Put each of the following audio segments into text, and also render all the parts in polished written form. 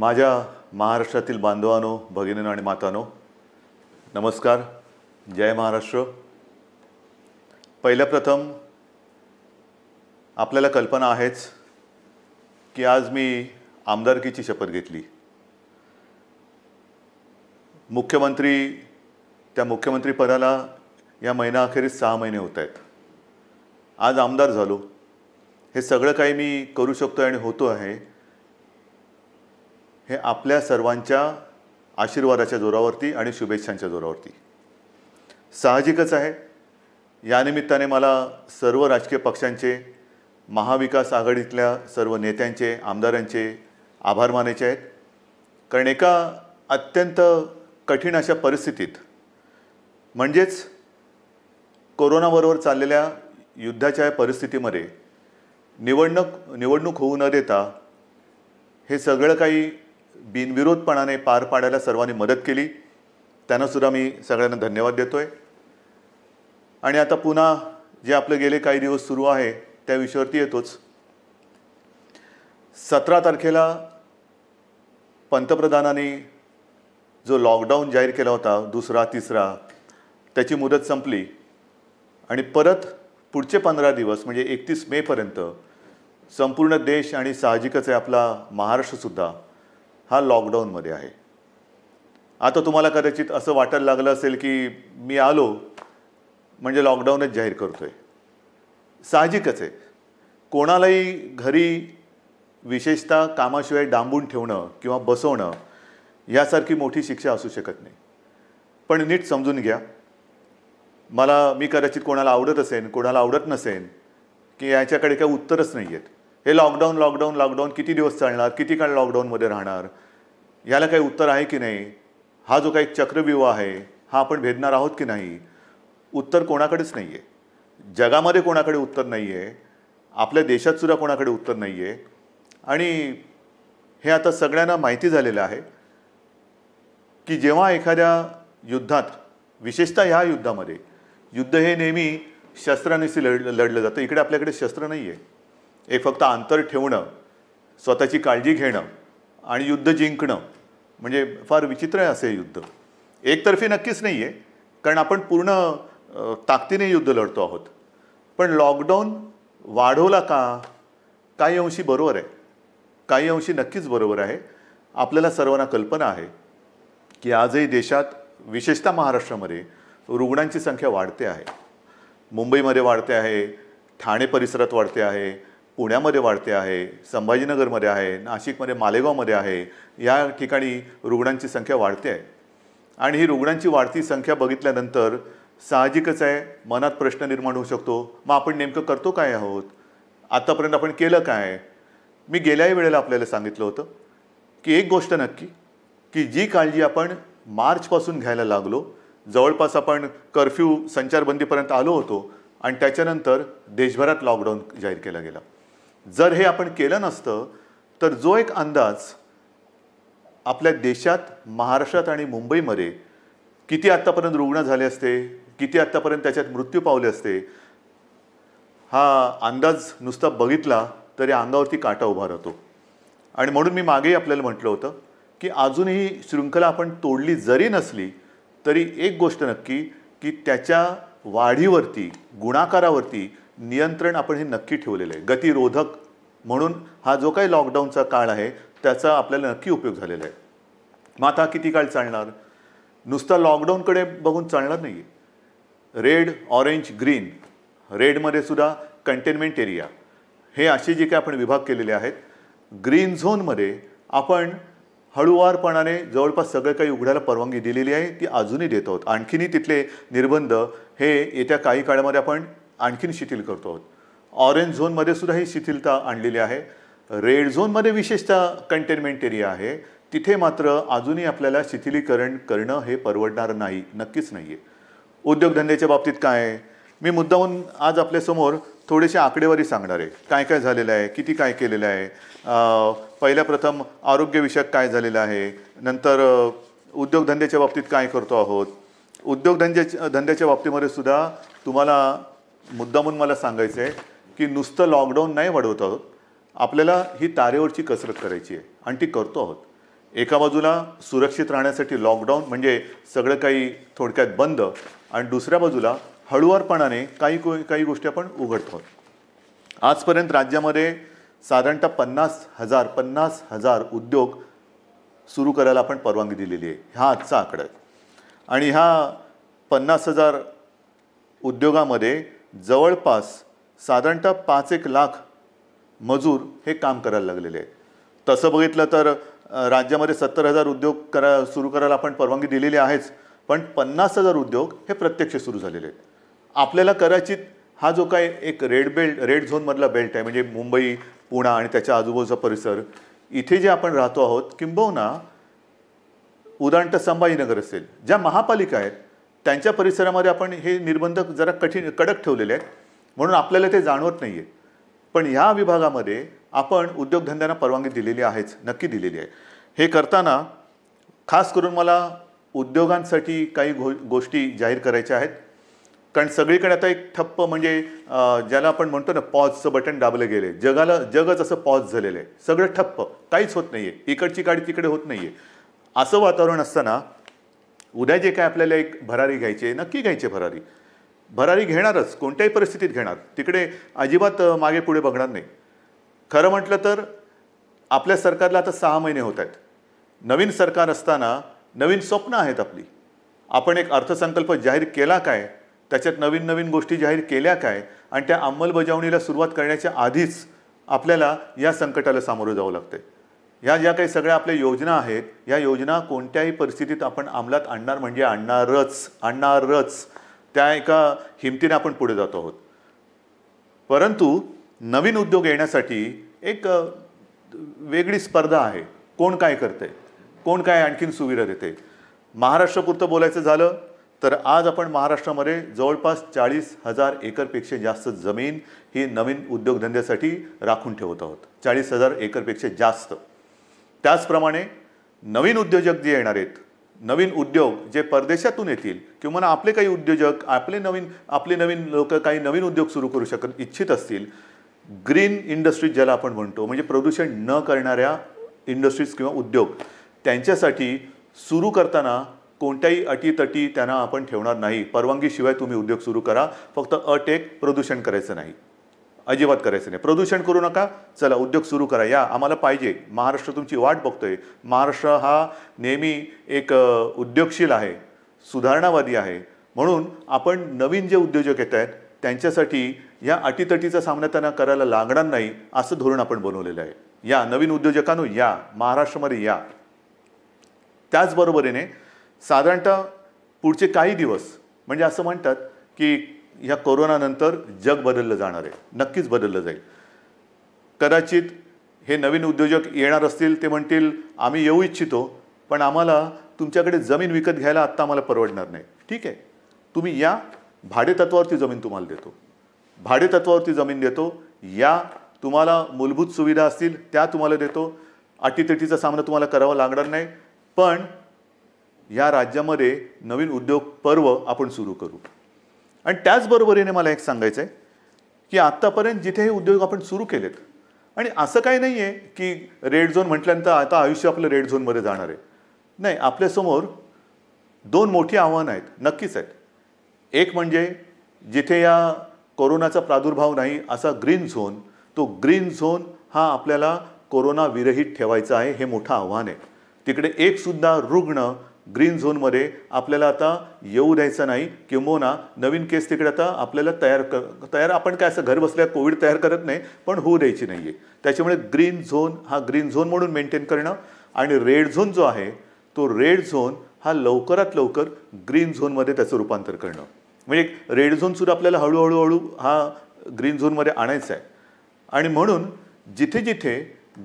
माझ्या महाराष्ट्रातील बांधवांनो, भगिनींनो आणि मातांनो, नमस्कार. जय महाराष्ट्र. पहिल्या प्रथम आपल्याला कल्पना आहेच की आज मी आमदारकीची शपथ घेतली. त्या मुख्यमंत्री पदाला या महिनाअखेरीस 6 महिने होत आहेत. आज आमदार झालो. हे सगळं काही मी करू शकतो आणि होतो आहे हे आपल्या सर्वांच्या आशीर्वादाच्या जोरावरती आणि शुभेच्छांच्या जोरावरती. साहजिकच आहे, या निमित्ताने मला सर्व राजकीय पक्षांचे, महाविकास आघाडीतल्या सर्व नेत्यांचे, आमदारांचे आभार मानायचे आहेत. कारण एका अत्यंत कठीण अशा परिस्थितीत, म्हणजेच कोरोनाबरोबर चाललेल्या युद्धाच्या परिस्थितीमध्ये निवडणूक होऊ न देता हे सगळं काही बिनविरोधपणाने पार पाडायला सर्वांनी मदत केली. त्यांना सुद्धा मी सगळ्यांना धन्यवाद देतोय. आणि आता पुन्हा जे आपले गेले काही दिवस सुरू आहे त्या विषयावरती येतोच. 17 तारखेला पंतप्रधानांनी जो लॉकडाऊन जाहीर केला होता, दुसरा तिसरा, त्याची मुदत संपली आणि परत पुढचे 15 दिवस म्हणजे 31 मेपर्यंत संपूर्ण देश आणि साहजिकच आहे आपला महाराष्ट्रसुद्धा हा लॉकडाऊनमध्ये आहे. आता तुम्हाला कदाचित असं वाटायला लागलं असेल की मी आलो म्हणजे लॉकडाऊनच जाहीर करतोय. साहजिकच आहे, कोणालाही घरी विशेषतः कामाशिवाय डांबून ठेवणं किंवा बसवणं यासारखी मोठी शिक्षा असू शकत नाही. पण नीट समजून घ्या, मी कदाचित कोणाला आवडत असेल, कोणाला आवडत नसेल, की याच्याकडे काही उत्तरच नाही आहेत. हे लॉकडाऊन किती दिवस चालणार, किती काळ लॉकडाऊनमध्ये राहणार, याला काही उत्तर आहे की नाही, हा जो काही चक्रव्यूह आहे हा आपण भेदणार आहोत की नाही, उत्तर कोणाकडेच नाही आहे. जगामध्ये कोणाकडे उत्तर नाही आहे, आपल्या देशातसुद्धा कोणाकडे उत्तर नाही आहे. आणि हे आता सगळ्यांना माहिती झालेलं आहे की जेव्हा एखाद्या युद्धात, विशेषतः ह्या युद्धामध्ये, युद्ध हे नेहमी शस्त्रांनीच लढलं जातं. इकडे आपल्याकडे शस्त्र नाही आहे. एक फक्त अंतर ठेवणं, स्वतःची काळजी घेणं आणि युद्ध जिंकणं, म्हणजे फार विचित्र आहे असे युद्ध. एकतर्फी नक्कीच नाही आहे, कारण आपण पूर्ण ताकदीने युद्ध लढतो आहोत. पण लॉकडाऊन वाढवला का? काही अंशी बरोबर आहे, काही अंशी नक्कीच बरोबर आहे. आपल्याला सर्वांना कल्पना आहे की आजही देशात, विशेषतः महाराष्ट्रामध्ये रुग्णांची संख्या वाढते आहे. मुंबईमध्ये वाढते आहे, ठाणे परिसरात वाढते आहे, पुण्यामध्ये वाढते आहे, संभाजीनगरमध्ये आहे, नाशिकमध्ये, मालेगावमध्ये आहे. या ठिकाणी रुग्णांची संख्या वाढते आहे. आणि ही रुग्णांची वाढती संख्या बघितल्यानंतर साहजिकच आहे मनात प्रश्न निर्माण होऊ शकतो, मग आपण नेमकं करतो काय आहोत, आतापर्यंत आपण केलं काय. मी गेल्याही वेळेला आपल्याला सांगितलं होतं की एक गोष्ट नक्की, की जी काळजी आपण मार्चपासून घ्यायला लागलो, जवळपास आपण कर्फ्यू, संचारबंदीपर्यंत आलो होतो आणि त्याच्यानंतर देशभरात लॉकडाऊन जाहीर केला गेला. जर हे आपण केलं नसतं तर जो एक अंदाज आपल्या देशात, महाराष्ट्रात आणि मुंबईमध्ये किती आत्तापर्यंत रुग्ण झाले असते, किती आत्तापर्यंत त्याच्यात मृत्यू पावले असते, हा अंदाज नुसता बघितला तरी अंगावरती काटा उभा राहतो. आणि म्हणून मी मागेही आपल्याला म्हटलं होतं की अजूनही शृंखला आपण तोडली जरी नसली तरी एक गोष्ट नक्की, की त्याच्या वाढीवरती, गुणाकारावरती नियंत्रण आपण हे नक्की ठेवलेलं आहे. गतिरोधक म्हणून हा जो काही लॉकडाऊनचा काळ आहे त्याचा आपल्याला नक्की उपयोग झालेला आहे. मग आता किती काळ चालणार? नुसता लॉकडाऊनकडे बघून चालणार नाही आहे. रेड, ऑरेंज, ग्रीन, रेडमध्ये सुद्धा कंटेनमेंट एरिया, हे असे जे काही आपण विभाग केलेले आहेत. ग्रीन झोनमध्ये आपण हळूवारपणाने जवळपास सगळं काही उघडायला परवानगी दिलेली आहे, ती अजूनही देत आहोत. आणखीनही तिथले निर्बंध हे येत्या काही काळामध्ये आपण आणखीन शिथिल करतो आहोत. ऑरेंज झोनमध्ये सुद्धा ही शिथिलता आणलेली आहे. रेड झोनमध्ये विशेषतः कंटेनमेंट एरिया आहे, तिथे मात्र अजूनही आपल्याला शिथिलीकरण करणं हे परवडणार नाही, नक्कीच नाही आहे. उद्योगधंद्याच्या बाबतीत काय आहे, मी मुद्दामून आज आपल्यासमोर थोडेसे आकडेवारी सांगणार आहे. काय काय झालेलं आहे, किती काय केलेलं आहे. पहिल्या प्रथम आरोग्यविषयक काय झालेलं आहे, नंतर उद्योगधंद्याच्या बाबतीत काय करतो आहोत. उद्योगधंद्याच्या बाबतीमध्ये सुद्धा तुम्हाला मुद्दामून मला सांगायचं आहे की नुसतं लॉकडाऊन नाही वाढवत आहोत, आपल्याला ही तारेवरची कसरत करायची आहे आणि ती करतो आहोत. एका बाजूला सुरक्षित राहण्यासाठी लॉकडाऊन म्हणजे सगळं काही थोडक्यात बंद, आणि दुसऱ्या बाजूला हळुवारपणाने काही गोष्टी आपण उघडतो. आजपर्यंत राज्यामध्ये साधारणतः 50,000 उद्योग सुरू करायला आपण परवानगी दिलेली आहे. हा आजचा आकडा आहे. आणि ह्या 50,000 उद्योगामध्ये जवळपास साधारणतः 5-1 लाख मजूर हे काम करायला लागलेले आहेत. तसं बघितलं तर राज्यामध्ये 70,000 उद्योग सुरू करायला आपण परवानगी दिलेली आहेच, पण 50,000 उद्योग हे प्रत्यक्ष सुरू झालेले आहेत. आपल्याला कदाचित हा जो काय एक रेड झोनमधला बेल्ट आहे, म्हणजे मुंबई, पुणा आणि त्याच्या आजूबाजूचा परिसर, इथे जे आपण राहतो आहोत, किंबहुना उदाहरणतः संभाजीनगर असेल, ज्या महापालिका आहेत त्यांच्या परिसरामध्ये आपण हे निर्बंध जरा कडक ठेवलेले आहेत, म्हणून आपल्याला ते जाणवत नाही आहे. पण ह्या विभागामध्ये आपण उद्योगधंद्यांना परवानगी दिलेली आहेच, नक्की दिलेली आहे. हे करताना खास करून मला उद्योगांसाठी काही गोष्टी जाहीर करायच्या आहेत. कारण सगळीकडे आता एक ठप्प, म्हणजे ज्याला आपण म्हणतो ना, पॉजचं बटन दाबलं गेले, जगच असं पॉज झालेलं आहे. सगळं ठप्प, काहीच होत नाही आहे, इकडची गाडी तिकडे होत नाही आहे. असं वातावरण असताना उद्या जे काय आपल्याला एक भरारी घ्यायची आहे, नक्की घ्यायची भरारी घेणारच, कोणत्याही परिस्थितीत घेणार. तिकडे अजिबात मागे पुढे बघणार नाही. खरं म्हटलं तर आपल्या सरकारला आता 6 महिने होत आहेत. नवीन सरकार असताना नवीन स्वप्न आहेत आपली. आपण एक अर्थसंकल्प जाहीर केला काय, त्याच्यात नवीन गोष्टी जाहीर केल्या काय, आणि त्या अंमलबजावणीला सुरुवात करण्याच्या आधीच आपल्याला या संकटाला सामोरं जावं लागतं. ह्या ज्या काही सगळ्या आपल्या योजना आहेत, या योजना कोणत्याही परिस्थितीत आपण अंमलात आणणार म्हणजे आणणारच. त्या एका हिमतीने आपण पुढे जातो आहोत. परंतु नवीन उद्योग येण्यासाठी एक वेगळी स्पर्धा आहे. कोण काय करते, कोण काय आणखीन सुविधा देते. महाराष्ट्रापुरतं बोलायचं झालं तर आज आपण महाराष्ट्रामध्ये जवळपास 40,000 एकरपेक्षा जास्त जमीन ही नवीन उद्योगधंद्यासाठी राखून ठेवत आहोत. 40,000 एकरपेक्षा जास्त. त्याचप्रमाणे नवीन उद्योजक जे येणार आहेत, नवीन उद्योग जे परदेशातून येतील, किंवा आपले काही उद्योजक आपले नवीन लोक काही नवीन उद्योग सुरू करू इच्छित असतील, ग्रीन इंडस्ट्रीज ज्याला आपण म्हणतो, म्हणजे प्रदूषण न करणाऱ्या इंडस्ट्रीज किंवा उद्योग, त्यांच्यासाठी सुरू करताना कोणत्याही अटीतटी त्यांना आपण ठेवणार नाही. परवानगीशिवाय तुम्ही उद्योग सुरू करा, फक्त अट एक, प्रदूषण करायचं नाही, अजिबात करायचं नाही. प्रदूषण करू नका, चला उद्योग सुरू करा, या आम्हाला पाहिजे. महाराष्ट्र तुमची वाट बघतोय. महाराष्ट्र हा नेहमी एक उद्योगशील आहे, सुधारणावादी आहे. म्हणून आपण नवीन जे उद्योजक येत आहेत त्यांच्यासाठी या अटीतटीचा सामना त्यांना करायला लागणार नाही, असं धोरण आपण बनवलेलं आहे. या नवीन उद्योजकांनो, या महाराष्ट्रामध्ये या. त्याचबरोबरीने साधारणतः पुढचे काही दिवस, म्हणजे असं म्हणतात की ह्या कोरोनानंतर जग बदललं जाणार आहे, नक्कीच बदललं जाईल. कदाचित हे नवीन उद्योजक येणार असतील, ते म्हणतील आम्ही येऊ इच्छितो, पण आम्हाला तुमच्याकडे जमीन विकत घ्यायला आत्ता आम्हाला परवडणार नाही. ठीक आहे, तुम्ही या, भाडेतत्वावरती जमीन तुम्हाला देतो, भाडेतत्वावरती जमीन देतो. या, तुम्हाला मूलभूत सुविधा असतील त्या तुम्हाला देतो, अटीतटीचा सामना तुम्हाला करावा लागणार नाही. पण या राज्यामध्ये नवीन उद्योग पर्व आपण सुरू करू. आणि त्याचबरोबरीने मला एक सांगायचं आहे की आत्तापर्यंत जिथे हे उद्योग आपण सुरू केलेत, आणि असं काही नाही आहे की रेड झोन म्हटल्यानंतर आता आयुष्य आपलं रेड झोनमध्ये जाणार आहे. नाही, आपल्यासमोर 2 मोठी आव्हानं आहेत, नक्कीच आहेत. एक म्हणजे जिथे या कोरोनाचा प्रादुर्भाव नाही असा ग्रीन झोन, तो ग्रीन झोन हा आपल्याला कोरोना विरहित ठेवायचा आहे. हे मोठं आव्हान आहे. तिकडे एकसुद्धा रुग्ण ग्रीन झोनमध्ये आपल्याला आता येऊ द्यायचं नाही, किंबहुना नवीन केस तिकडे आता आपल्याला तयार आपण काय असं घर बसल्या कोविड तयार करत नाही, पण होऊ द्यायची नाही आहे. त्याच्यामुळे ग्रीन झोन हा ग्रीन झोन म्हणून मेंटेन करणं, आणि रेड झोन जो आहे तो रेड झोन हा लवकरात लवकर ग्रीन झोनमध्ये त्याचं रूपांतर करणं. म्हणजे रेड झोनसुद्धा आपल्याला हळूहळू हा ग्रीन झोनमध्ये आणायचा आहे. आणि म्हणून जिथे जिथे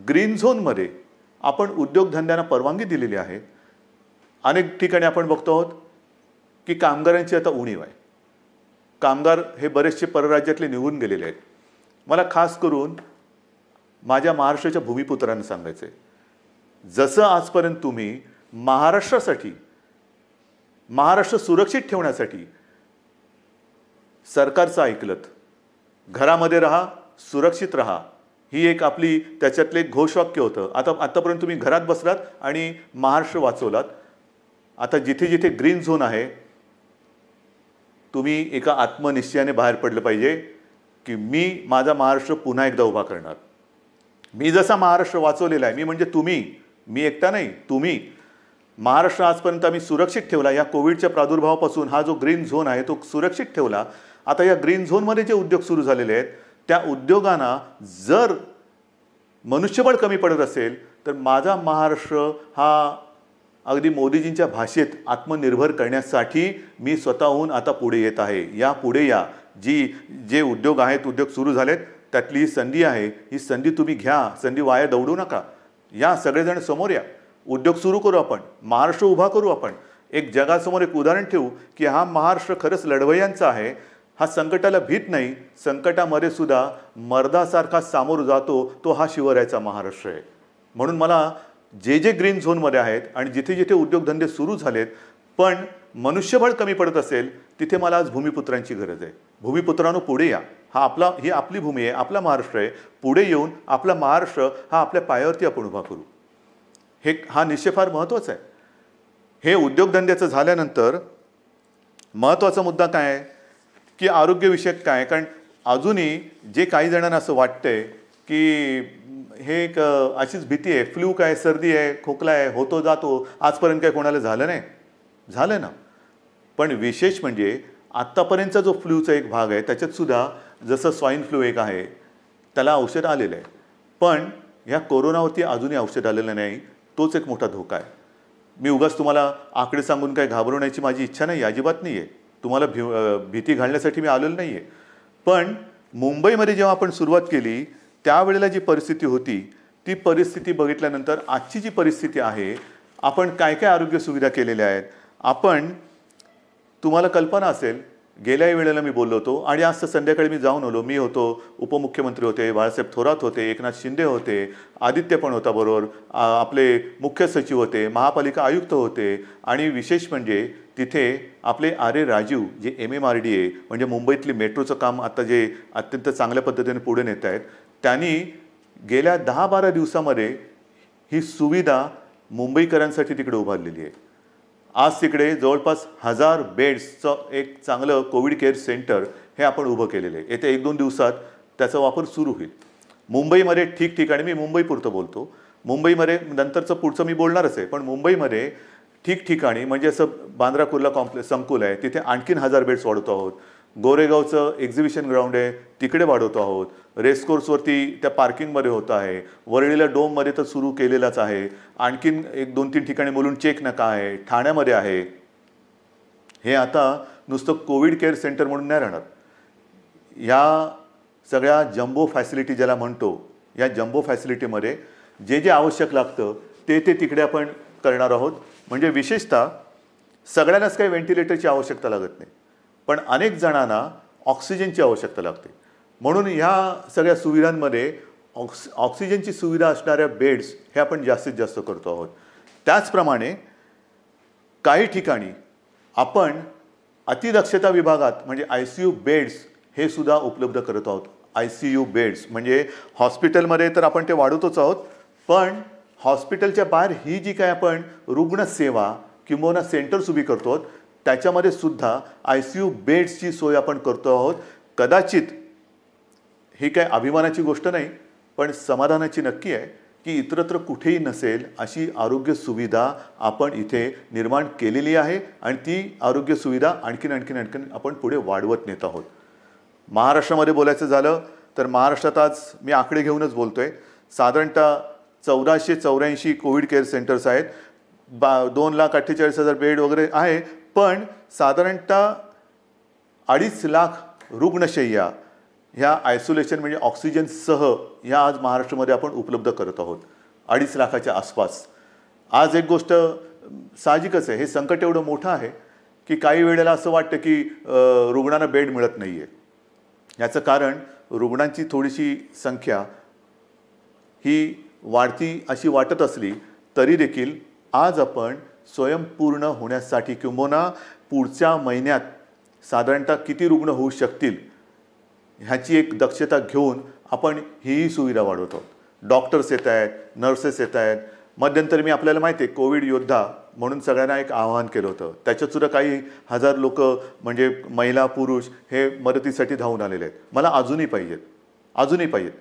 ग्रीन झोनमध्ये आपण उद्योगधंद्यांना परवानगी दिलेली आहे, अनेक ठिकाणी आपण बघतो आहोत की कामगारांची आता उणीव आहे. कामगार हे बरेचसे परराज्यातले निघून गेलेले आहेत. मला खास करून माझ्या महाराष्ट्राच्या भूमिपुत्रांना सांगायचं आहे, जसं आजपर्यंत तुम्ही महाराष्ट्रासाठी, महाराष्ट्र सुरक्षित ठेवण्यासाठी सरकारचं ऐकलत, घरामध्ये राहा, सुरक्षित राहा, ही एक आपली त्याच्यातले एक घोषवाक्य होतं. आतापर्यंत तुम्ही घरात बसलात आणि महाराष्ट्र वाचवलात. आता जिथे जिथे ग्रीन झोन आहे तुम्ही एका आत्मनिश्चयाने बाहेर पडलं पाहिजे की मी माझा महाराष्ट्र पुन्हा एकदा उभा करणार. मी जसा महाराष्ट्र वाचवलेला आहे, मी म्हणजे तुम्ही, मी एकटा नाही, तुम्ही. महाराष्ट्र आजपर्यंत आम्ही सुरक्षित ठेवला. या कोविडच्या प्रादुर्भावापासून हा जो ग्रीन झोन आहे तो सुरक्षित ठेवला. आता या ग्रीन झोनमध्ये जे उद्योग सुरू झालेले आहेत त्या उद्योगांना जर मनुष्यबळ कमी पडत असेल तर माझा महाराष्ट्र हा अगदी मोदीजींच्या भाषेत आत्मनिर्भर करण्यासाठी मी स्वतःहून आता पुढे येत आहे. या पुढे या. जे उद्योग आहेत, उद्योग सुरू झालेत, त्यातली ही संधी आहे. ही संधी तुम्ही घ्या. संधी वाया दौडू नका. या सगळेजण समोर या. उद्योग सुरू करू आपण. महाराष्ट्र उभा करू आपण. एक जगासमोर एक उदाहरण ठेवू की हा महाराष्ट्र खरंच लढवय्यांचा आहे. हा संकटाला भीत नाही. संकटामध्ये सुद्धा मर्दासारखा सामोर जातो तो हा शिवरायाचा महाराष्ट्र आहे. म्हणून मला जे ग्रीन झोनमध्ये आहेत आणि जिथे जिथे उद्योगधंदे सुरू झालेत पण मनुष्यबळ कमी पडत असेल तिथे मला आज भूमिपुत्रांची गरज आहे. भूमिपुत्रांनो पुढे या. ही आपली भूमी आहे, आपला महाराष्ट्र आहे. पुढे येऊन आपला महाराष्ट्र हा आपल्या पायावरती आपण उभा करू. हा निश्चय फार महत्त्वाचा आहे. हे उद्योगधंद्याचं झाल्यानंतर महत्त्वाचा मुद्दा काय आहे की आरोग्यविषयक काय. कारण अजूनही जे काही जणांना असं वाटतंय की हे एक अशीच भीती आहे, फ्लू काय, सर्दी आहे, खोकला आहे, होतो जातो, आजपर्यंत काय कोणाला झालं नाही. झालं ना. पण विशेष म्हणजे आत्तापर्यंतचा जो फ्लूचा एक भाग आहे त्याच्यात सुद्धा जसं स्वाईन फ्लू एक आहे त्याला औषध आलेलं आहे. पण ह्या कोरोनावरती अजूनही औषध आलेलं नाही. तोच एक मोठा धोका आहे. मी उगाच तुम्हाला आकडे सांगून काय घाबरवण्याची माझी इच्छा नाही, अजिबात नाही आहे. तुम्हाला भीती घालण्यासाठी मी आलेलो नाही आहे. पण मुंबईमध्ये जेव्हा आपण सुरुवात केली त्यावेळेला जी परिस्थिती होती ती परिस्थिती बघितल्यानंतर आजची जी परिस्थिती आहे, आपण काय काय आरोग्य सुविधा केलेल्या आहेत. तुम्हाला कल्पना असेल, गेल्याही वेळेला मी बोललो होतो आणि आज तर संध्याकाळी मी जाऊन आलो. मी होतो, उपमुख्यमंत्री होते, बाळासाहेब थोरात होते, एकनाथ शिंदे होते, आदित्य पण होता बरोबर, आपले मुख्य सचिव होते, महापालिका आयुक्त होते आणि विशेष म्हणजे तिथे आपले आर ए राजीव जे MMRDA म्हणजे मुंबईतली मेट्रोचं काम आता जे अत्यंत चांगल्या पद्धतीने पुढे नेत आहेत, त्यांनी गेल्या 10-12 दिवसामध्ये ही सुविधा मुंबईकरांसाठी तिकडे उभारलेली आहे. आज तिकडे जवळपास 1000 बेड्सचं एक चांगलं कोविड केअर सेंटर हे आपण उभं केलेलं आहे. येत्या 1-2 दिवसात त्याचा वापर सुरू होईल. मुंबईमध्ये ठिकठिकाणी, मी मुंबईपुरतं बोलतो, मुंबईमध्ये नंतरचं पुढचं मी बोलणारच आहे, पण मुंबईमध्ये ठिकठिकाणी म्हणजे असं बांद्रा कुर्ला कॉम्प्लेक्स संकुल आहे तिथे आणखीन 1000 बेड्स वाढवतो आहोत. गोरेगावचं एक्झिबिशन ग्राउंड आहे तिकडे वाढवतो आहोत. रेसकोर्सवरती त्या पार्किंगमध्ये होतं आहे. वरळीला डोममध्ये तर सुरू केलेलाच आहे. आणखीन 1-2-3 ठिकाणी मुलुंड चेक नका आहे, ठाण्यामध्ये आहे. हे आता नुसतं कोविड केअर सेंटर म्हणून नाही राहणार. या सगळ्या जम्बो फॅसिलिटी ज्याला म्हणतो, या जम्बो फॅसिलिटीमध्ये जे आवश्यक लागतं ते तिकडे आपण करणार आहोत. म्हणजे विशेषतः सगळ्यांनाच काही व्हेंटिलेटरची आवश्यकता लागत नाही, पण अनेक जणांना ऑक्सिजनची आवश्यकता लागते. म्हणून ह्या सगळ्या सुविधांमध्ये ऑक्सिजनची सुविधा असणाऱ्या बेड्स हे आपण जास्तीत जास्त करतो आहोत. त्याचप्रमाणे काही ठिकाणी आपण अतिदक्षता विभागात म्हणजे ICU बेड्स हे सुद्धा उपलब्ध करत आहोत. ICU बेड्स म्हणजे हॉस्पिटलमध्ये तर आपण ते वाढवतोच आहोत, पण हॉस्पिटलच्या बाहेर ही जी काय आपण रुग्णसेवा किंवा सेंटर्स उभी करतो त्याच्यामध्ये सुद्धा ICU बेड्सची सोय आपण करतो आहोत. कदाचित ही काय अभिमानाची गोष्ट नाही, पण समाधानाची नक्की आहे की इतरत्र कुठेही नसेल अशी आरोग्य सुविधा आपण इथे निर्माण केलेली आहे आणि ती आरोग्य सुविधा आणखीन आपण पुढे वाढवत नेत आहोत. महाराष्ट्रामध्ये बोलायचं झालं तर महाराष्ट्रात आज मी आकडे घेऊनच बोलतोय, साधारणतः 1484 कोविड केअर सेंटर्स आहेत. 2,48,000 बेड वगैरे आहे, पण साधारणतः 2.5 लाख रुग्णशय्या ह्या आयसोलेशन म्हणजे ऑक्सिजनसह ह्या आज महाराष्ट्रामध्ये आपण उपलब्ध करत आहोत. 2.5 लाखाच्या आसपास. आज एक गोष्ट साहजिकच आहे, हे संकट एवढं मोठं आहे की काही वेळेला असं वाटतं की रुग्णांना बेड मिळत नाही आहे. याचं कारण रुग्णांची थोडीशी संख्या ही वाढती अशी वाटत असली तरी देखील आज आपण स्वयंपूर्ण होण्यासाठी किंबहुना पुढच्या महिन्यात साधारणतः किती रुग्ण होऊ शकतील ह्याची एक दक्षता घेऊन आपण हीही सुविधा वाढवत आहोत. डॉक्टर्स येत आहेत, नर्सेस येत आहेत. मध्यंतरी मी आपल्याला माहिती आहे कोविड योद्धा म्हणून सगळ्यांना एक आवाहन केलं होतं. त्याच्यातसुद्धा काही हजार लोक म्हणजे महिला पुरुष हे मदतीसाठी धावून आलेले आहेत. मला अजूनही पाहिजेत, अजूनही पाहिजेत.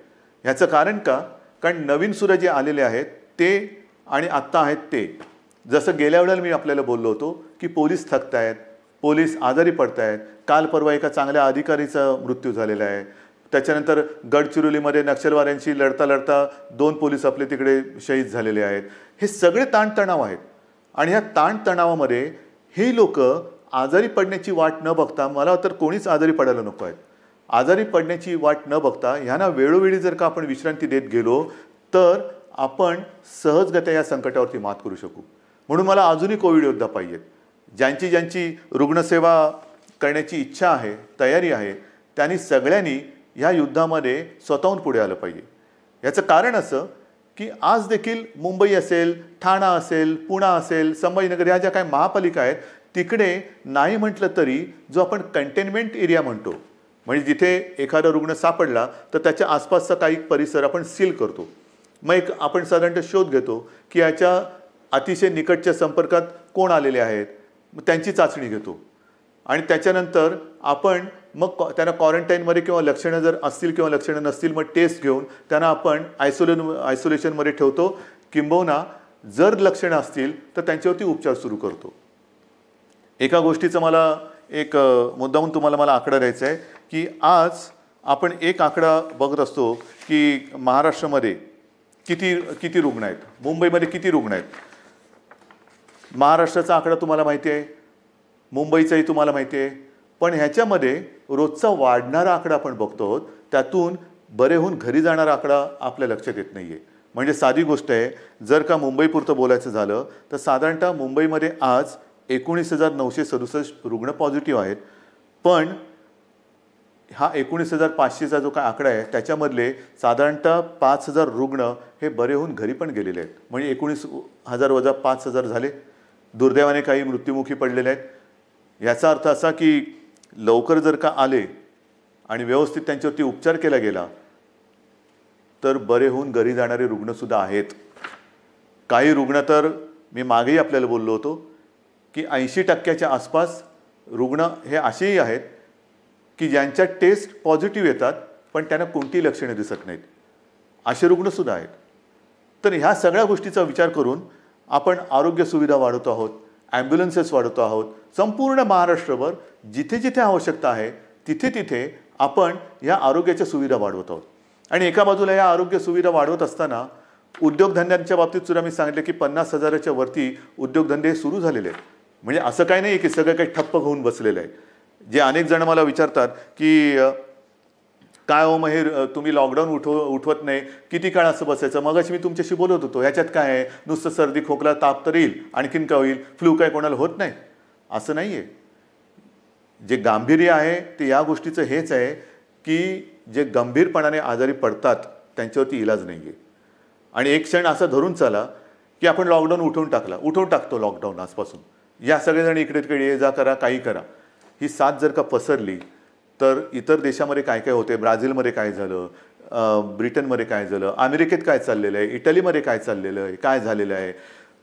ह्याचं कारण का? कारण नवीनसुद्धा जे आलेले आहेत ते आणि आत्ता आहेत ते, जसं गेल्या वेळेला मी आपल्याला बोललो होतो की पोलीस थकत आहेत, पोलीस आजारी पडत आहेत. काल परवा एका चांगल्या अधिकारीचा मृत्यू झालेला आहे. त्याच्यानंतर गडचिरोलीमध्ये नक्षलवाद्यांशी लढता लढता 2 पोलीस आपले तिकडे शहीद झालेले आहेत. हे सगळे ताणतणाव आहेत आणि ह्या ताणतणावामध्ये हे लोक आजारी पडण्याची वाट न बघता, मला तर कोणीच आजारी पडायला नको आहेत, आजारी पडण्याची वाट न बघता ह्यांना वेळोवेळी जर का आपण विश्रांती देत गेलो तर आपण सहजगत्या या संकटावरती मात करू शकू. म्हणून मला अजूनही कोविड योद्धा पाहिजेत. ज्यांची ज्यांची रुग्णसेवा करण्याची इच्छा आहे, तयारी आहे, त्यांनी सगळ्यांनी ह्या युद्धामध्ये स्वतःहून पुढे आलं पाहिजे. याचं कारण असं की आज देखील मुंबई असेल, ठाणा असेल, पुणा असेल, संभाजीनगर ह्या ज्या काही महापालिका आहेत तिकडे नाही म्हटलं तरी जो आपण कंटेनमेंट एरिया म्हणतो, म्हणजे जिथे एखादा रुग्ण सापडला तर त्याच्या आसपासचा काही परिसर आपण सील करतो. मग एक आपण साधारणतः शोध घेतो की याच्या अतिशय निकटच्या संपर्कात कोण आलेले आहेत, मग त्यांची चाचणी घेतो आणि त्याच्यानंतर आपण मग त्यांना क्वारंटाईनमध्ये किंवा लक्षणं जर असतील किंवा लक्षणं नसतील मग टेस्ट घेऊन त्यांना आपण आयसोलेशनमध्ये ठेवतो. किंबहुना जर लक्षणं असतील तर त्यांच्यावरती उपचार सुरू करतो. एका गोष्टीचं मला एक मुद्दामून तुम्हाला मला आकडा द्यायचा आहे की आज आपण एक आकडा बघत असतो की महाराष्ट्रामध्ये किती रुग्ण आहेत, मुंबईमध्ये किती रुग्ण आहेत. महाराष्ट्राचा आकडा तुम्हाला माहिती आहे, मुंबईचाही तुम्हाला माहिती आहे, पण ह्याच्यामध्ये रोजचा वाढणारा आकडा आपण बघतो आहोत. त्यातून बरे होऊन घरी जाणारा आकडा आपल्या लक्षात येत नाही आहे. म्हणजे साधी गोष्ट आहे, जर का मुंबईपुरतं बोलायचं झालं तर साधारणतः मुंबईमध्ये आज 19,967 रुग्ण पॉझिटिव्ह आहेत. पण हा 19,500चा जो काय आकडा आहे त्याच्यामधले साधारणतः 5,000 रुग्ण हे बरे होऊन घरी पण गेलेले आहेत. म्हणजे 19,000 वजा 5,000 झाले. दुर्दैवाने काही मृत्युमुखी पडलेले आहेत. याचा अर्थ असा की लवकर जर का आले आणि व्यवस्थित त्यांच्यावरती उपचार केला गेला तर बरे होऊन घरी जाणारे रुग्णसुद्धा आहेत. काही रुग्ण तर मी मागेही आपल्याला बोललो होतो की 80% आसपास रुग्ण हे असेही आहेत की ज्यांच्या टेस्ट पॉझिटिव्ह येतात पण त्यांना कोणतीही लक्षणे दिसत नाहीत. असे रुग्णसुद्धा आहेत. तर ह्या सगळ्या गोष्टीचा विचार करून आपण आरोग्य सुविधा वाढवतो आहोत, ॲम्ब्युलन्सेस वाढवतो आहोत. संपूर्ण महाराष्ट्रभर जिथे जिथे आवश्यकता आहे तिथे तिथे आपण ह्या आरोग्याच्या सुविधा वाढवत आहोत. आणि एका बाजूला या आरोग्य सुविधा वाढवत असताना उद्योगधंद्यांच्या बाबतीत सुद्धा मी सांगितलं की 50,000च्या वरती उद्योगधंदे सुरू झालेले आहेत. म्हणजे असं काही नाही की सगळं काही ठप्प होऊन बसलेलं आहे. जे अनेक जण मला विचारतात की काय हो महेर, तुम्ही लॉकडाऊन उठवत नाही, किती काळ असं बसायचं. मगाशी मी तुमच्याशी बोलत होतो, ह्याच्यात काय आहे, नुसतं सर्दी खोकला ताप तर येईल, आणखीन काय होईल, फ्लू काय कोणाला होत नाही, असं नाही आहे. जे गांभीर्य आहे ते या गोष्टीचं हेच आहे की जे गंभीरपणाने आजारी पडतात त्यांच्यावरती इलाज नाही आहे. आणि एक क्षण असा धरून चाला की आपण लॉकडाऊन उठवून टाकतो लॉकडाऊन आजपासून. या सगळेजण इकडे तिकडे ये जा करा, काही करा. ही साथ जर का पसरली तर इतर देशामध्ये काय काय होते, ब्राझीलमध्ये काय झालं, ब्रिटनमध्ये काय झालं, अमेरिकेत काय चाललेलं आहे, इटलीमध्ये काय चाललेलं आहे, काय झालेलं आहे.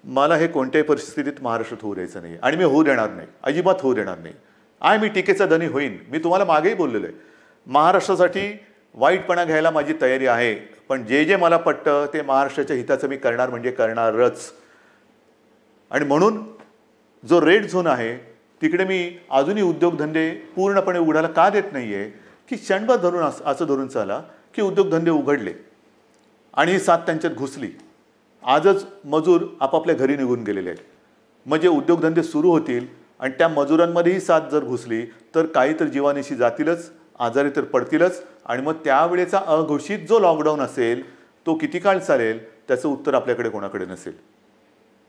मला हे कोणत्याही परिस्थितीत महाराष्ट्रात होऊ द्यायचं नाही आणि मी होऊ देणार नाही, अजिबात होऊ देणार नाही. मी टीकेचा धनी होईन. मी तुम्हाला मागेही बोललेलं आहे, महाराष्ट्रासाठी वाईटपणा घ्यायला माझी तयारी आहे, पण जे जे मला पटतं ते महाराष्ट्राच्या हिताचं मी करणार म्हणजे करणारच. आणि म्हणून जो रेड झोन आहे तिकडे मी अजूनही उद्योगधंदे पूर्णपणे उघडायला का देत नाही आहे की क्षणभर धरून असं धरून चाला की उद्योगधंदे उघडले आणि ही साथ त्यांच्यात घुसली. आजच मजूर आपापल्या घरी निघून गेलेले आहेत. म्हणजे उद्योगधंदे सुरू होतील आणि त्या मजुरांमध्येही साथ जर घुसली तर काही तर जीवानिशी जातीलच, आजारी तर पडतीलच. आणि मग त्यावेळेचा अघोषित जो लॉकडाऊन असेल तो किती काळ चालेल त्याचं उत्तर आपल्याकडे कोणाकडे नसेल.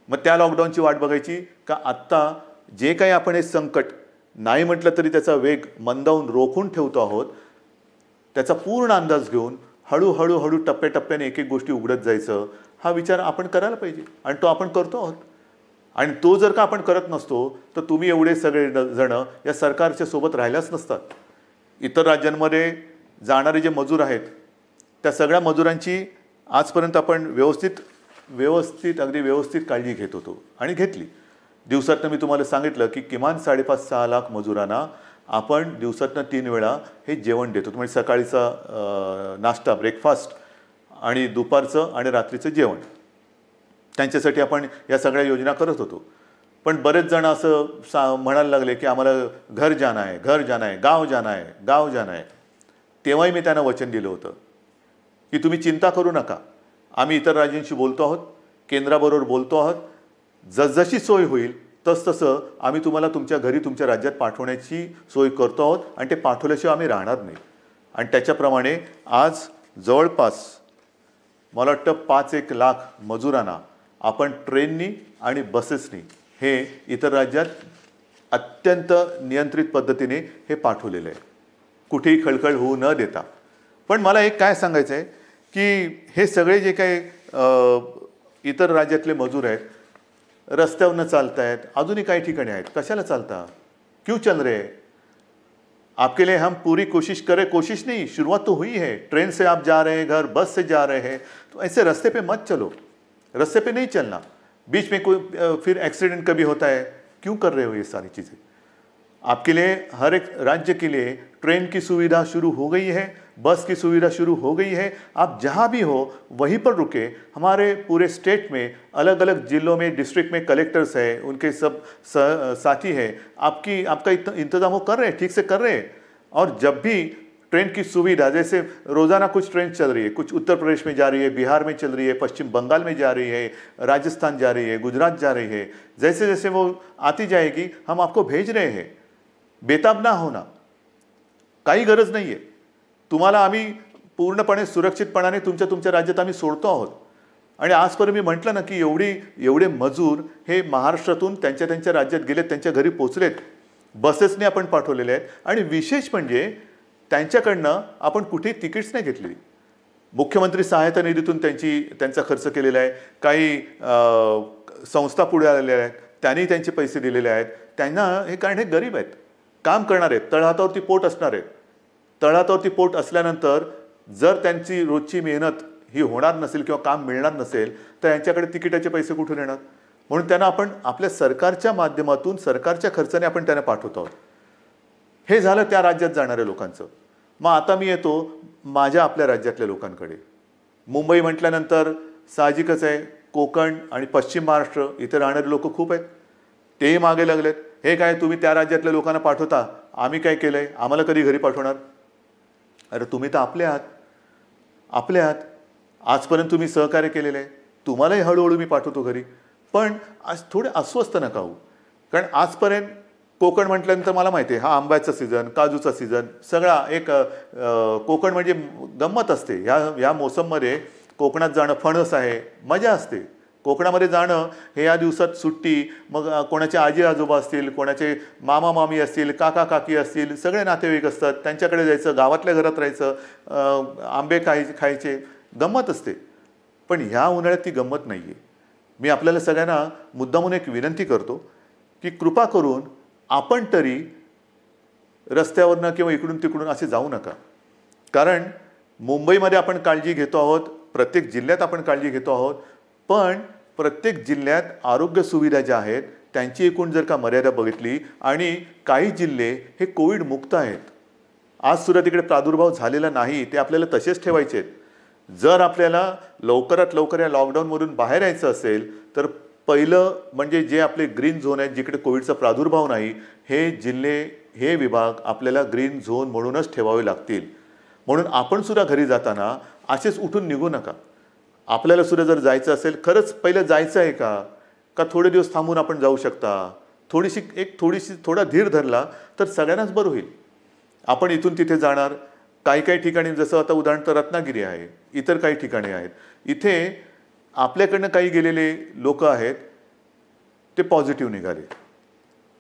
मग त्या लॉकडाऊनची वाट बघायची का आत्ता जे काही आपण हे संकट नाही म्हटलं तरी त्याचा वेग मंदावून रोखून ठेवतो आहोत, त्याचा पूर्ण अंदाज घेऊन हळूहळू टप्प्याटप्प्याने एक एक गोष्टी उघडत जायचं, हा विचार आपण करायला पाहिजे आणि तो आपण करतो आहोत. आणि तो जर का आपण करत नसतो तर तुम्ही एवढे सगळे जण या सरकारच्या सोबत राहिल्याच नसतात. इतर राज्यांमध्ये जाणारे जे मजूर आहेत त्या सगळ्या मजुरांची आजपर्यंत आपण अगदी व्यवस्थित काळजी घेत होतो आणि घेतली. दिवसातनं मी तुम्हाला सांगितलं की किमान 5.5-6 लाख मजुरांना आपण दिवसातनं 3 वेळा हे जेवण देतो. म्हणजे सकाळीचा नाश्ता ब्रेकफास्ट आणि दुपारचं आणि रात्रीचं जेवण त्यांच्यासाठी आपण या सगळ्या योजना करत होतो. पण बरेच जण असं म्हणायला लागले की आम्हाला घर जाना आहे, गाव जाना आहे. तेव्हाही मी त्यांना वचन दिलं होतं की तुम्ही चिंता करू नका, आम्ही इतर राज्यांशी बोलतो आहोत, केंद्राबरोबर बोलतो आहोत. जसजशी सोय होईल तसतसं आम्ही तुम्हाला तुमच्या घरी तुमच्या राज्यात पाठवण्याची सोय करतो आहोत आणि ते पाठवल्याशिवाय आम्ही राहणार नाही. आणि त्याच्याप्रमाणे आज जवळपास मला वाटतं 5-1 लाख मजुरांना आपण ट्रेननी आणि बसेसनी हे इतर राज्यात अत्यंत नियंत्रित पद्धतीने हे पाठवलेलं आहे, कुठेही खळखळ होऊ न देता. पण मला एक काय सांगायचं आहे की हे सगळे जे काही इतर राज्यातले मजूर आहेत रस्त्यावरनं चालत आहेत, अजूनही काही ठिकाणी आहेत. कशाला चालता? क्यों चल रहे? आपके लिए हम पूरी कोशिश नहीं, शुरुआत तो हुई है. ट्रेन से आप जा रहे हैं घर, बस से जा रहे हैं, तो ऐसे रास्ते पे मत चलो, रास्ते पे नहीं चलना. बीच में कोई फिर एक्सीडेंट कभी होता है, क्यों कर रहे हो ये सारी चीज़ें? आपके लिए हर एक राज्य के लिए ट्रेन की सुविधा शुरू हो गई है, बस की सुविधा शुरू हो गई है. आप जहाँ भी हो वहीं पर रुके. हमारे पूरे स्टेट में अलग अलग जिलों में डिस्ट्रिक्ट में कलेक्टर्स हैं, उनके सब साथी हैं, आपका इंतज़ाम वो कर रहे हैं, ठीक से कर रहे हैं. और जब भी ट्रेन की सुविधा, जैसे रोज़ाना कुछ ट्रेन चल रही है, कुछ उत्तर प्रदेश में जा रही है, बिहार में चल रही है, पश्चिम बंगाल में जा रही है, राजस्थान जा रही है, गुजरात जा रही है, जैसे जैसे वो आती जाएगी हम आपको भेज रहे हैं. बेताब ना होना, काही गरज नाही आहे. तुम्हाला आम्ही पूर्णपणे सुरक्षितपणाने तुमच्या राज्यात आम्ही सोडतो आहोत. आणि आजपर्यंत मी म्हटलं ना की एवढे मजूर हे महाराष्ट्रातून त्यांच्या राज्यात गेलेत, त्यांच्या घरी पोचलेत, बसेसने आपण पाठवलेले आहेत. आणि विशेष म्हणजे त्यांच्याकडनं आपण कुठेही तिकीट्स नाही घेतलेली. मुख्यमंत्री सहायता निधीतून त्यांचा खर्च केलेला आहे. काही संस्था पुढे आलेल्या आहेत, त्यांनी त्यांचे पैसे दिलेले आहेत. त्यांना हे कारण हे गरीब आहेत, काम करणार आहेत, तळहातावरती पोट असणार आहेत. तळहातावरती पोट असल्यानंतर जर त्यांची रोजची मेहनत ही होणार नसेल किंवा काम मिळणार नसेल तर यांच्याकडे तिकिटाचे पैसे कुठून येणार? म्हणून त्यांना आपण आपल्या सरकारच्या माध्यमातून सरकारच्या खर्चाने आपण त्यांना पाठवतो आहोत. हे झालं त्या राज्यात जाणाऱ्या लोकांचं. मग आता मी येतो माझ्या आपल्या राज्यातल्या लोकांकडे. मुंबई म्हटल्यानंतर साहजिकच आहे कोकण आणि पश्चिम महाराष्ट्र इथे राहणारे लोक खूप आहेत. तेही मागे लागलेत. हे काय तुम्ही त्या राज्यातल्या लोकांना पाठवता, आम्ही काय केलंय, आम्हाला कधी घरी पाठवणार? अरे तुम्ही तर आपले आहात. आजपर्यंत तुम्ही सहकार्य केलेलं आहे, तुम्हालाही हळूहळू मी पाठवतो घरी. पण आज थोडे अस्वस्थ नका होऊ. कारण आजपर्यंत कोकण म्हटल्यानंतर मला माहिती आहे हा आंब्याचा सीझन, काजूचा सीझन, सगळा एक कोकण म्हणजे गंमत असते. ह्या मोसममध्ये कोकणात जाणं फणस आहे, मजा असते. कोकणामध्ये जाणं हे या दिवसात सुट्टी, मग कोणाचे आजी आजोबा असतील, कोणाचे मामा मामी असतील, काका काकी असतील, सगळे नातेवाईक असतात, त्यांच्याकडे जायचं, गावातल्या घरात राहायचं, आंबे खायचे, गंमत असते. पण ह्या उन्हाळ्यात ती गंमत नाही आहे. मी आपल्याला सगळ्यांना मुद्दामून एक विनंती करतो की कृपा करून आपण तरी रस्त्यावरनं किंवा इकडून तिकडून असे जाऊ नका. कारण मुंबईमध्ये आपण काळजी घेतो आहोत, प्रत्येक जिल्ह्यात आपण काळजी घेतो आहोत, पण प्रत्येक जिल्ह्यात आरोग्य सुविधा ज्या आहेत त्यांची एकूण जर का मर्यादा बघितली आणि काही जिल्हे हे कोविड मुक्त आहेत, आजसुद्धा तिकडे प्रादुर्भाव झालेला नाही, ते आपल्याला तसेच ठेवायचे आहेत. जर आपल्याला लवकरात लवकर या लॉकडाऊनमधून बाहेर यायचं असेल तर पहिलं म्हणजे जे आपले ग्रीन झोन आहेत जिकडे कोविडचा प्रादुर्भाव नाही, हे जिल्हे हे विभाग आपल्याला ग्रीन झोन म्हणूनच ठेवावे लागतील. म्हणून आपण सुद्धा घरी जाताना असेच उठून निघू नका. आपल्याला सुद्धा जर जायचं असेल, खरंच पहिलं जायचं आहे का थोडे दिवस थांबून आपण जाऊ शकता, थोडा धीर धरला तर सगळ्यांनाच बरं होईल. आपण इथून तिथे जाणार, काही ठिकाणी जसं आता उदाहरणार्थ रत्नागिरी आहे, इतर काही ठिकाणे आहेत, इथे आपल्याकडनं काही गेलेले लोक आहेत ते पॉझिटिव्ह निघाले.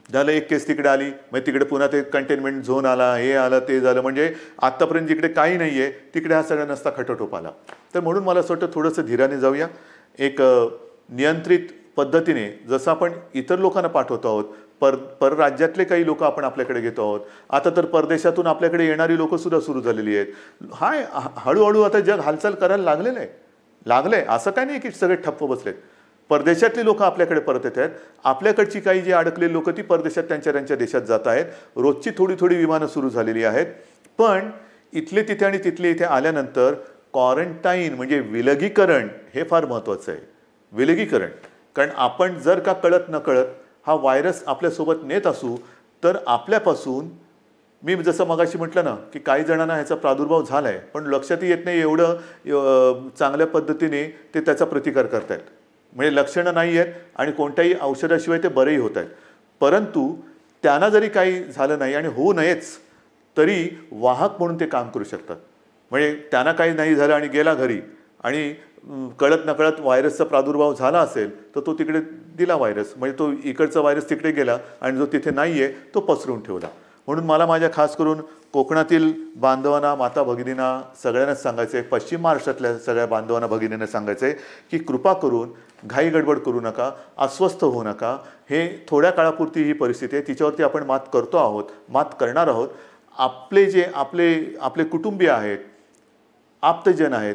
झालं एक केस तिकडे आली, मग तिकडे पुन्हा ते कंटेनमेंट झोन आला, हे आलं ते झालं. म्हणजे आत्तापर्यंत जिकडे काही नाही आहे तिकडे हा सगळा नसता खटोटोप आला. तर म्हणून मला असं वाटतं थोडंसं धीराने जाऊया, एक नियंत्रित पद्धतीने जसं आपण इतर लोकांना पाठवतो आहोत, परराज्यातले काही लोक आपण आपल्याकडे घेतो आहोत, आता तर परदेशातून आपल्याकडे येणारी लोकंसुद्धा सुरू झालेली आहेत. हळूहळू आता जग हालचाल करायला लागलंय. असं काय नाही की सगळे ठप्प बसलेत. परदेशातली लोक आपल्याकडे परत येत आहेत. आपल्याकडची काही जी अडकलेली लोक ती परदेशात त्यांच्या देशात जात आहेत. रोजची थोडी विमानं सुरू झालेली आहेत. पण इथले तिथे आणि तिथले इथे आल्यानंतर क्वारंटाईन म्हणजे विलगीकरण हे फार महत्त्वाचं आहे. विलगीकरण, कारण आपण जर का कळत नकळत हा व्हायरस आपल्यासोबत नेत असू तर आपल्यापासून, मी जसं मगाशी म्हटलं ना की काही जणांना ह्याचा प्रादुर्भाव झाला आहे पण लक्षातही येत नाही एवढं चांगल्या पद्धतीने ते त्याचा प्रतिकार करतायत. म्हणजे लक्षणं नाही आहेत आणि कोणत्याही औषधाशिवाय ते बरेही होत आहेत. परंतु त्यांना जरी काही झालं नाही आणि होऊ नयेच तरी वाहक म्हणून ते काम करू शकतात. म्हणजे त्यांना काही नाही झालं आणि गेला घरी आणि कळत नकळत व्हायरसचा प्रादुर्भाव झाला असेल तर तो तिकडे दिला व्हायरस, म्हणजे तो इकडचा व्हायरस तिकडे गेला आणि जो तिथे नाही आहे तो पसरून ठेवला. म्हणून मला माझ्या खास करून कोकणातील बांधवांना, माता भगिनींना सगळ्यांनाच सांगायचं आहे, पश्चिम महाराष्ट्रातल्या सगळ्या बांधवांना भगिनींना सांगायचं आहे की कृपा करून घाई गडबड करू नका, अस्वस्थ होऊ नका. हे थोड्या काळापुरती ही परिस्थिती आहे, तिच्यावरती आपण मात करतो आहोत, मात करणार आहोत. आपले कुटुंबीय आहेत, आप्तजन आहेत,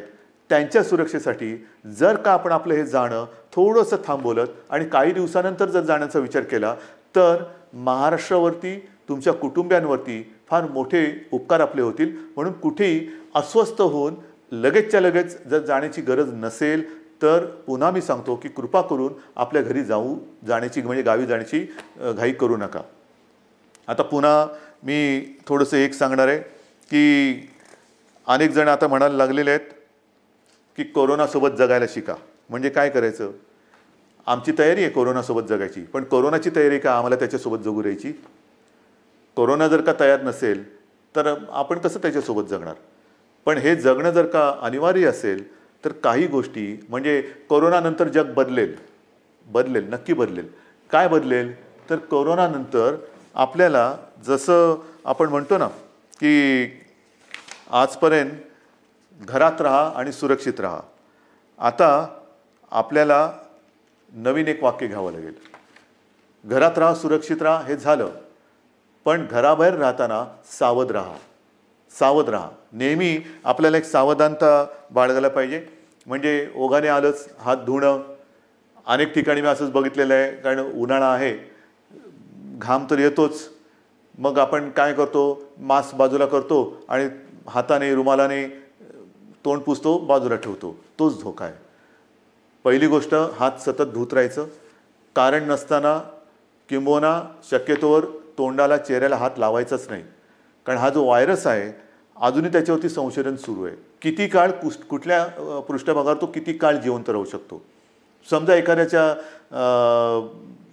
त्यांच्या सुरक्षेसाठी जर का आपण आपलं हे जाणं थोडंसं थांबवलं आणि काही दिवसानंतर जर जाण्याचा विचार केला तर महाराष्ट्रावरती, तुमच्या कुटुंबियांवरती फार मोठे उपकार आपले होतील. म्हणून कुठेही अस्वस्थ होऊन लगेचच्या लगेच जर जाण्याची गरज नसेल तर पुन्हा मी सांगतो की कृपा करून आपल्या घरी जाण्याची म्हणजे गावी जाण्याची घाई करू नका. आता पुन्हा मी थोडंसं एक सांगणार आहे की अनेक जण आता म्हणायला लागलेले आहेत की कोरोनासोबत जगायला शिका. म्हणजे काय करायचं? आमची तयारी आहे कोरोनासोबत जगायची, पण कोरोनाची तयारी का आम्हाला त्याच्यासोबत जगू द्यायची? कोरोना जर का तयार नसेल तर आपण कसं त्याच्यासोबत जगणार? पण हे जगणं जर का अनिवार्य असेल तर काही गोष्टी, म्हणजे कोरोनानंतर जग बदलेल, नक्की बदलेल. काय बदलेल? तर कोरोनानंतर आपल्याला जसं आपण म्हणतो ना की आजपर्यंत घरात राहा आणि सुरक्षित राहा, आता आपल्याला नवीन एक वाक्य घ्यावं लागेल. घरात राहा, सुरक्षित राहा हे झालं, पण घराबाहेर राहताना सावध राहा. नेहमी आपल्याला एक सावधानता बाळगायला पाहिजे. म्हणजे ओघाने आलंच हात धुणं. अनेक ठिकाणी मी असंच बघितलेलं आहे, कारण उन्हाळा आहे, घाम तर येतोच, मग आपण काय करतो, मास्क बाजूला करतो आणि हाताने रुमालाने तोंड पुसतो, बाजूला ठेवतो. तोच धोका आहे. पहिली गोष्ट, हात सतत धुत राहायचं. कारण नसताना किंबहुना शक्यतोवर तोंडाला, चेहऱ्याला हात लावायचाच नाही. कारण हा जो व्हायरस आहे अजूनही त्याच्यावरती संशोधन सुरू आहे. किती काळ कुठल्या पृष्ठभागावर तो किती काळ जिवंत राहू शकतो. समजा एखाद्याच्या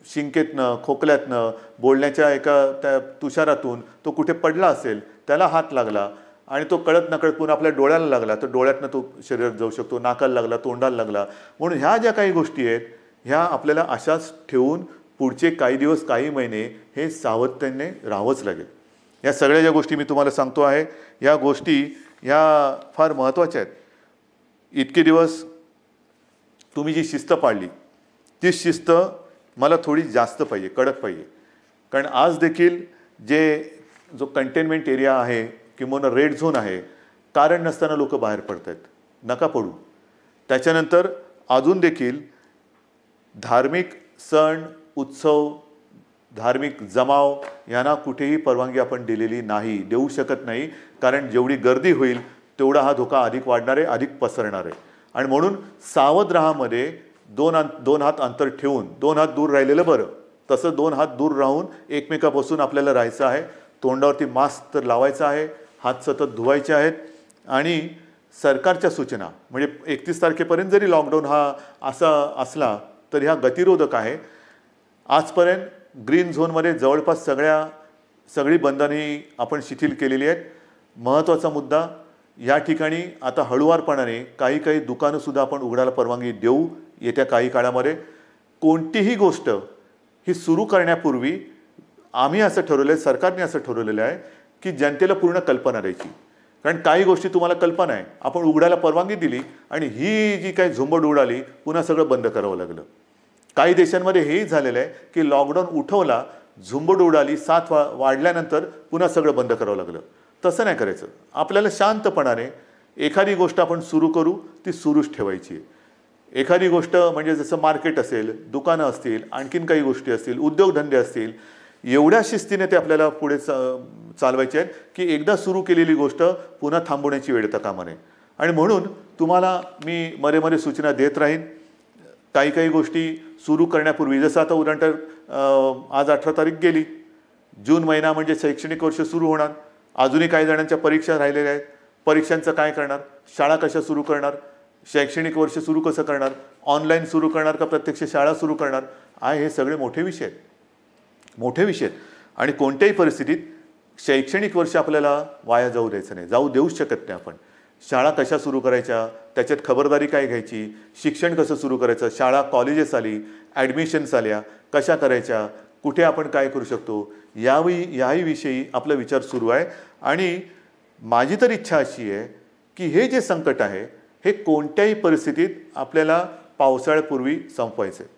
शिंकेतनं, खोकल्यातनं, बोलण्याच्या एका त्या तुषारातून तो कुठे पडला असेल, त्याला हात लागला आणि तो कळत नकळत पुन्हा आपल्या डोळ्याला लागला तर डोळ्यातनं तो शरीरात जाऊ शकतो, नाकाला लागला, तोंडाला लागला. म्हणून ह्या ज्या काही गोष्टी आहेत ह्या आपल्याला अशाच ठेवून पुढचे काही दिवस, काही महिने हे सावधतेने राहावंच लागेल. या सगळ्या ज्या गोष्टी मी तुम्हाला सांगतो आहे, या गोष्टी ह्या फार महत्त्वाच्या आहेत. इतके दिवस तुम्ही जी शिस्त पाळली ती शिस्त मला थोडी जास्त पाहिजे, कडक पाहिजे. कारण आज देखील जो कंटेनमेंट एरिया आहे किंवा रेड झोन आहे, कारण नसताना लोक बाहेर पडत आहेत. नका पडू. त्याच्यानंतर अजून देखील धार्मिक सण, उत्सव, धार्मिक जमाव यांना कुठेही परवानगी आपण दिलेली नाही, देऊ शकत नाही. कारण जेवढी गर्दी होईल तेवढा हा धोका अधिक वाढणार आहे, अधिक पसरणार आहे. आणि म्हणून सावध राहामध्ये दोन हात अंतर ठेवून, 2 हात दूर राहिलेलं बरं. तसं 2 हात दूर राहून एकमेकापासून आपल्याला राहायचं आहे. तोंडावरती मास्क तर लावायचा आहे, हात सतत धुवायचे आहेत. आणि सरकारच्या सूचना, म्हणजे 31 तारखेपर्यंत जरी लॉकडाऊन हा असा असला तर ह्या गतिरोधक आहे. आजपर्यंत ग्रीन झोनमध्ये जवळपास सगळी बंधने आपण शिथिल केलेली आहेत. महत्त्वाचा मुद्दा, या ठिकाणी आता हळुवारपणाने काही दुकानंसुद्धा आपण उघडायला परवानगी देऊ येत्या काही काळामध्ये. कोणतीही गोष्ट ही सुरू करण्यापूर्वी आम्ही असं ठरवलं आहे, सरकारने असं ठरवलेलं आहे की जनतेला पूर्ण कल्पना द्यायची. कारण काही गोष्टी तुम्हाला कल्पना आहे, आपण उघडायला परवानगी दिली आणि ही जी काही झुंबड उडाली पुन्हा सगळं बंद करावं लागलं. काही देशांमध्ये हेही झालेलं आहे की लॉकडाऊन उठवला, झुंबड उडाली, साथ वाढल्यानंतर पुन्हा सगळं बंद करावं लागलं. तसं नाही करायचं. आपल्याला शांतपणाने एखादी गोष्ट आपण सुरू करू, ती सुरूच ठेवायची. एखादी गोष्ट म्हणजे जसं मार्केट असेल, दुकानं असतील, आणखीन काही गोष्टी असतील, उद्योगधंदे असतील, एवढ्या शिस्तीने ते आपल्याला पुढे चालवायचे आहेत की एकदा सुरू केलेली गोष्ट पुन्हा थांबवण्याची वेळ येता कामा नये. आणि म्हणून तुम्हाला मी मध्ये सूचना देत राहीन. काही काही गोष्टी सुरू करण्यापूर्वी, जसं आता उदाहरणार्थ आज 18 तारीख गेली, जून महिना म्हणजे शैक्षणिक वर्ष सुरू होणार. अजूनही काही जणांच्या परीक्षा राहिलेल्या आहेत. परीक्षांचं काय करणार? शाळा कशा सुरू करणार? शैक्षणिक वर्ष सुरू कसं करणार? ऑनलाईन सुरू करणार का प्रत्यक्ष शाळा सुरू करणार? हे सगळे मोठे विषय आहेत, मोठे विषय आहेत. आणि कोणत्याही परिस्थितीत शैक्षणिक वर्ष आपल्याला वाया जाऊ द्यायचं नाही, जाऊ देऊच शकत नाही आपण. शाळा कशा सुरू करायच्या, त्याच्यात खबरदारी काय घ्यायची, शिक्षण कसं सुरू करायचं, शाळा कॉलेजेस आली, ॲडमिशन्स आल्या, कशा करायच्या, कुठे आपण काय करू शकतो, याही विषयी आपला विचार सुरू आहे. आणि माझी तर इच्छा अशी आहे की हे जे संकट आहे हे कोणत्याही परिस्थितीत आपल्याला पावसाळ्यापूर्वी संपवायचं आहे.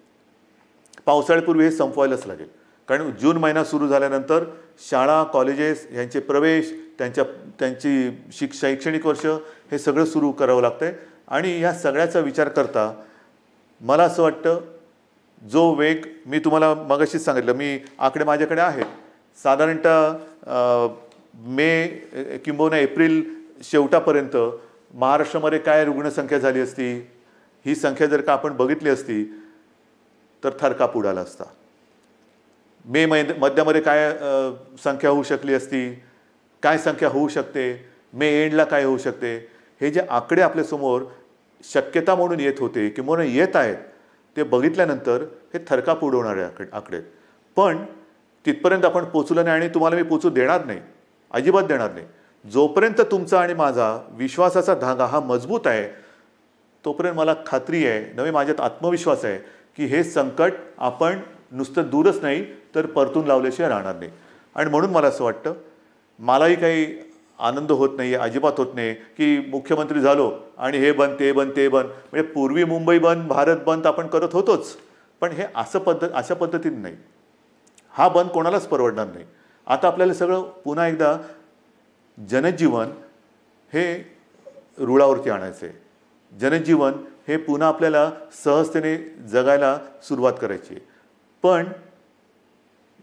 पावसाळ्यापूर्वी हे संपवायलाच लागेल. कारण जून महिना सुरू झाल्यानंतर शाळा, कॉलेजेस यांचे प्रवेश, त्यांची शैक्षणिक वर्ष हे सगळं सुरू करावं लागतं आहे. आणि ह्या सगळ्याचा विचार करता मला असं वाटतं, जो वेग मी तुम्हाला मगाशीच सांगितलं, मी आकडे माझ्याकडे आहेत, साधारणतः मे किंबहुना एप्रिल शेवटापर्यंत महाराष्ट्रामध्ये काय रुग्णसंख्या झाली असती, ही संख्या जर का आपण बघितली असती तर थरकाप उडाला असता. मे मध्यामध्ये काय संख्या होऊ शकली असती, काय संख्या होऊ शकते, मे एंडला काय होऊ शकते, हे जे आकडे आपल्यासमोर शक्यता म्हणून येत होते किंवा येत आहेत, ते बघितल्यानंतर हे थरकाप उडवणारे आकडे. पण तिथपर्यंत आपण पोचलो नाही आणि तुम्हाला मी पोचू देणार नाही, अजिबात देणार नाही. जोपर्यंत तुमचा आणि माझा विश्वासाचा धागा हा मजबूत आहे, तोपर्यंत मला खात्री आहे, नवे माझ्यात आत्मविश्वास आहे की हे संकट आपण नुसतं दूरच नाही तर परतून लावल्याशिवाय राहणार नाही. आणि म्हणून मला असं वाटतं, मलाही काही आनंद होत नाही आहे, अजिबात होत नाही की मुख्यमंत्री झालो आणि हे बंद, ते बंद, ते बंद. म्हणजे पूर्वी मुंबई बंद, भारत बंद आपण करत होतोच, पण हे अशा पद्धतीने नाही. हा बंद कोणालाच परवडणार नाही. आता आपल्याला सगळं पुन्हा एकदा जनजीवन हे रुळावरती आणायचं आहे. जनजीवन हे पुन्हा आपल्याला सहजतेने जगायला सुरुवात करायची आहे. पण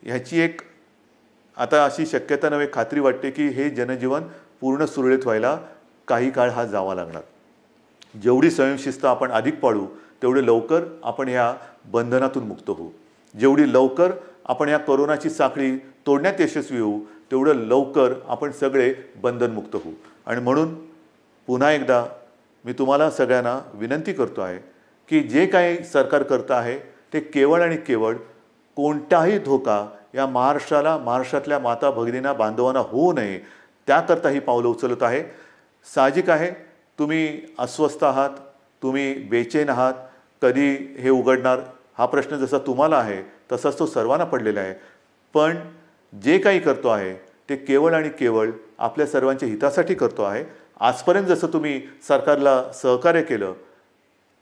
ह्याची एक आता अशी शक्यता नव्हे, खात्री वाटते की हे जनजीवन पूर्ण सुरळीत व्हायला काही काळ हा जावा लागणार. जेवढी स्वयंशिस्त आपण अधिक पाळू, तेवढे लवकर आपण ह्या बंधनातून मुक्त होऊ. जेवढी लवकर आपण या कोरोनाची साखळी तोडण्यात यशस्वी होऊ, तेवढं लवकर आपण सगळे बंधनमुक्त होऊ. आणि म्हणून पुन्हा एकदा मी तुम्हाला सगळ्यांना विनंती करतो आहे की जे काही सरकार करतं आहे ते केवळ आणि केवळ कोणताही धोका या महाराष्ट्राला, महाराष्ट्रातल्या माता भगिनींना, बांधवांना होऊ नये, त्याकरता ही पावलं उचलत आहे. साहजिक आहे, तुम्ही अस्वस्थ आहात, तुम्ही बेचैन आहात, कधी हे उघडणार हा प्रश्न जसा तुम्हाला आहे तसाच तो सर्वांना पडलेला आहे. पण जे काही करतो आहे ते केवळ आणि केवळ आपल्या सर्वांच्या हितासाठी करतो आहे. आजपर्यंत जसं तुम्ही सरकारला सहकार्य केलं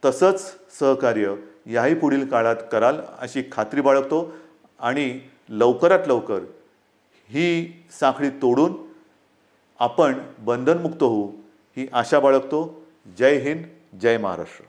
तसंच सहकार्य याही पुढील काळात कराल अशी खात्री बाळगतो. आणि लवकरात लवकर ही साखळी तोडून आपण बंधनमुक्त होऊ ही आशा बाळगतो. जय हिंद, जय महाराष्ट्र.